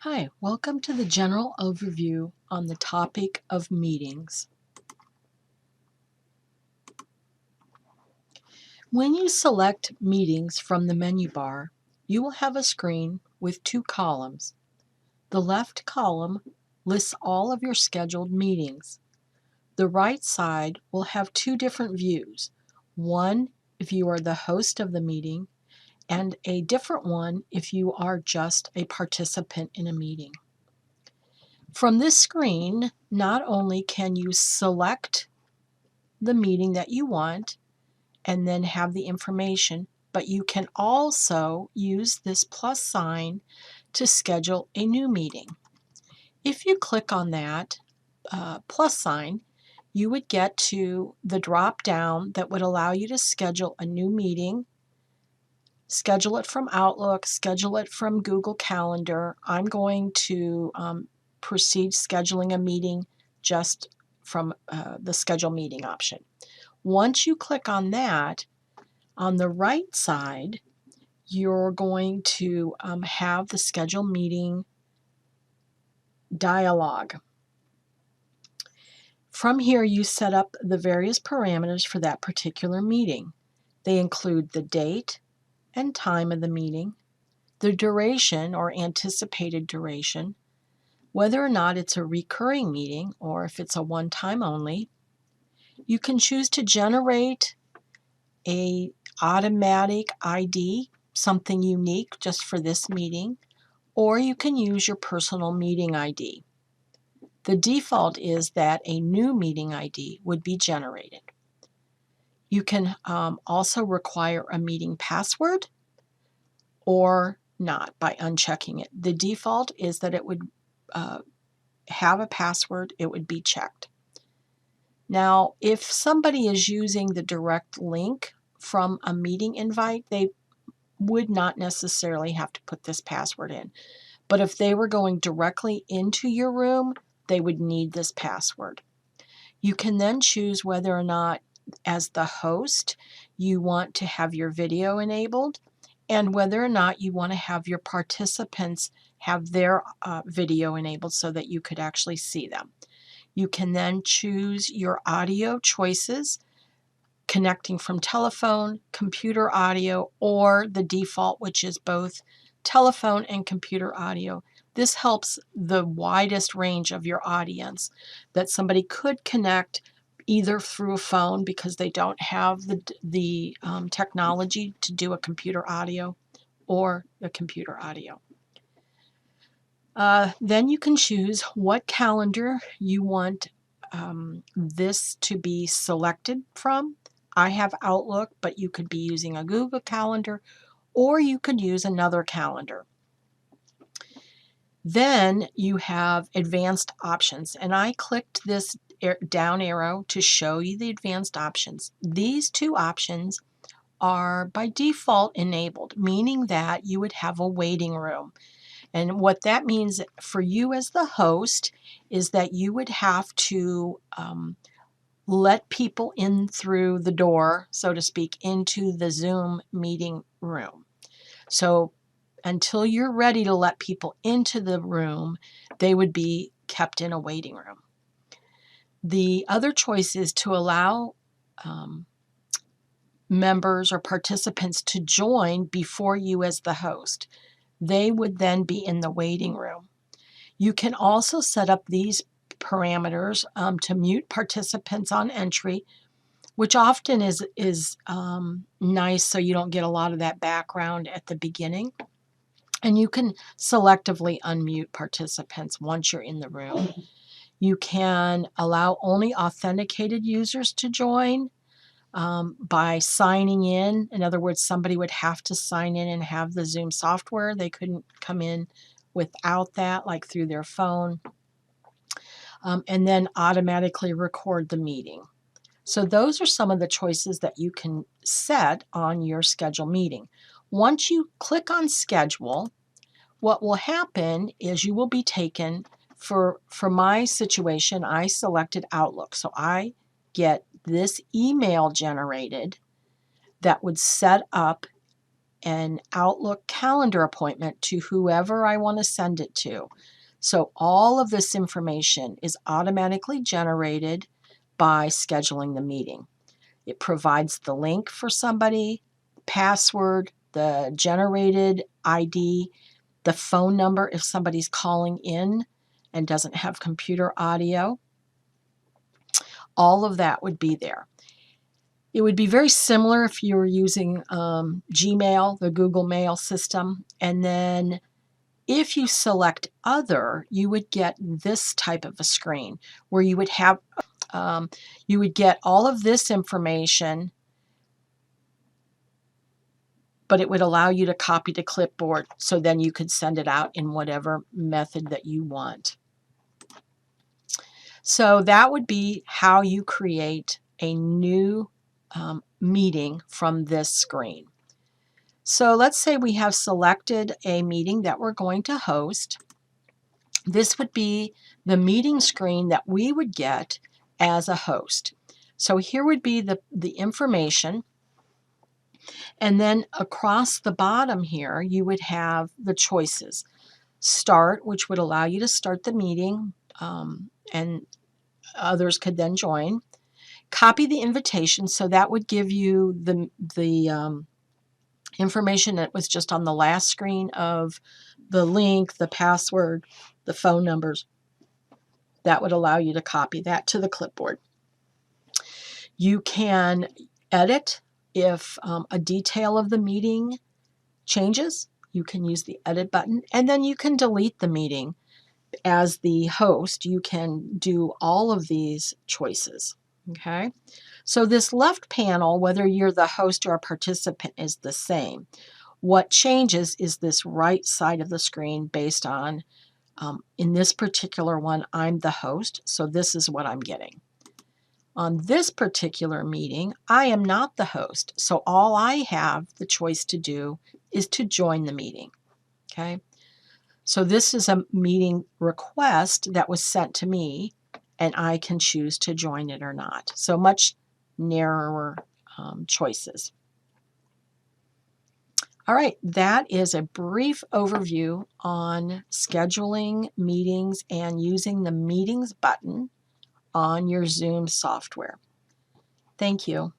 Hi, welcome to the general overview on the topic of meetings. When you select Meetings from the menu bar, you will have a screen with two columns. The left column lists all of your scheduled meetings. The right side will have two different views. One if you are the host of the meeting, and a different one if you are just a participant in a meeting. From this screen, not only can you select the meeting that you want and then have the information, but you can also use this plus sign to schedule a new meeting. If you click on that plus sign, you would get to the drop down that would allow you to schedule a new meeting, schedule it from Outlook, schedule it from Google Calendar. I'm going to proceed scheduling a meeting just from the schedule meeting option. Once you click on that, on the right side, you're going to have the schedule meeting dialog. From here, you set up the various parameters for that particular meeting. They include the date and time of the meeting, the duration or anticipated duration, whether or not it's a recurring meeting or if it's a one-time only. You can choose to generate a automatic ID, something unique just for this meeting, or you can use your personal meeting ID. The default is that a new meeting ID would be generated. You can also require a meeting password or not by unchecking it. The default is that it would have a password, it would be checked. Now, if somebody is using the direct link from a meeting invite, they would not necessarily have to put this password in. But if they were going directly into your room, they would need this password. You can then choose whether or not, as the host, you want to have your video enabled and whether or not you want to have your participants have their video enabled so that you could actually see them. You can then choose your audio choices, connecting from telephone, computer audio, or the default, which is both telephone and computer audio. This helps the widest range of your audience, that somebody could connect either through a phone because they don't have the technology to do a computer audio or the computer audio. Then you can choose what calendar you want this to be selected from. I have Outlook, but you could be using a Google Calendar, or you could use another calendar. Then you have advanced options, and I clicked this down arrow to show you the advanced options. These two options are by default enabled, meaning that you would have a waiting room. And what that means for you as the host is that you would have to let people in through the door, so to speak, into the Zoom meeting room. So until you're ready to let people into the room, they would be kept in a waiting room. The other choice is to allow members or participants to join before you as the host. They would then be in the waiting room. You can also set up these parameters to mute participants on entry, which often is nice so you don't get a lot of that background at the beginning. And you can selectively unmute participants once you're in the room. You can allow only authenticated users to join by signing in. In other words, somebody would have to sign in and have the Zoom software. They couldn't come in without that, like through their phone, and then automatically record the meeting. So those are some of the choices that you can set on your schedule meeting. Once you click on schedule, what will happen is you will be taken, for my situation, I selected Outlook. So I get this email generated that would set up an Outlook calendar appointment to whoever I want to send it to. So all of this information is automatically generated by scheduling the meeting. It provides the link for somebody, password, the generated ID, the phone number if somebody's calling in and doesn't have computer audio. All of that would be there. It would be very similar if you were using Gmail, the Google Mail system. And then if you select Other, you would get this type of a screen where you would have, you would get all of this information, but it would allow you to copy to clipboard, so then you could send it out in whatever method that you want. So that would be how you create a new meeting from this screen. So let's say we have selected a meeting that we're going to host. This would be the meeting screen that we would get as a host. So here would be the information. And then across the bottom here, you would have the choices. Start, which would allow you to start the meeting, and others could then join. Copy the invitation, so that would give you the information that was just on the last screen of the link, the password, the phone numbers. That would allow you to copy that to the clipboard. You can edit if a detail of the meeting changes. You can use the edit button, and then you can delete the meeting. As the host, you can do all of these choices. Okay, so this left panel, whether you're the host or a participant, is the same. What changes is this right side of the screen based on, in this particular one, I'm the host, so this is what I'm getting. On this particular meeting, I am not the host, so all I have the choice to do is to join the meeting. Okay, so this is a meeting request that was sent to me, and I can choose to join it or not. So much narrower choices. All right, that is a brief overview on scheduling meetings and using the meetings button on your Zoom software. Thank you.